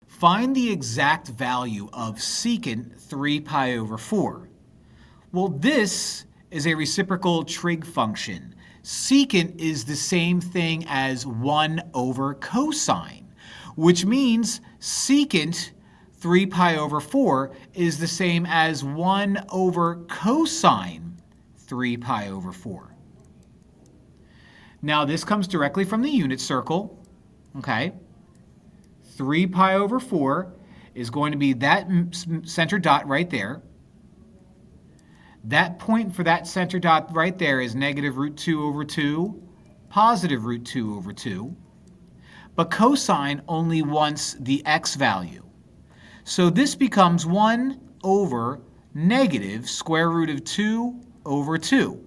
Find the exact value of secant 3 pi over 4. Well, this is a reciprocal trig function. Secant is the same thing as 1 over cosine, which means secant 3 pi over 4 is the same as 1 over cosine 3 pi over 4. Now, this comes directly from the unit circle, okay? 3 pi over 4 is going to be that center dot right there. That point for that center dot right there is negative root 2 over 2, positive root 2 over 2. But cosine only wants the x value. So this becomes 1 over negative square root of 2 over 2.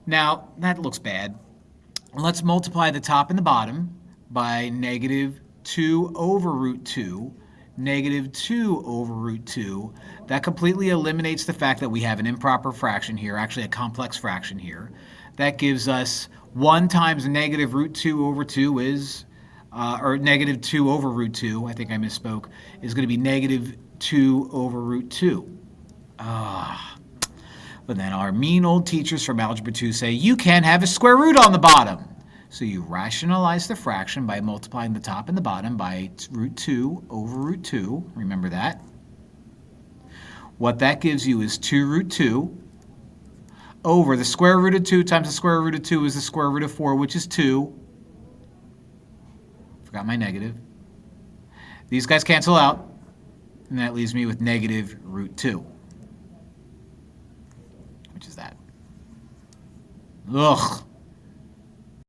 Now, that looks bad. Let's multiply the top and the bottom by negative 2 over root 2, negative 2 over root 2. That completely eliminates the fact that we have an improper fraction here, actually a complex fraction here. That gives us 1 times negative root 2 over 2 is, or negative 2 over root 2, I think I misspoke, is going to be negative 2 over root 2. But then our mean old teachers from Algebra 2 say, you can't have a square root on the bottom. So you rationalize the fraction by multiplying the top and the bottom by root 2 over root 2. Remember that. What that gives you is 2 root 2 over the square root of 2 times the square root of 2 is the square root of 4, which is 2. Forgot my negative. These guys cancel out, and that leaves me with negative root 2, which is that. Ugh.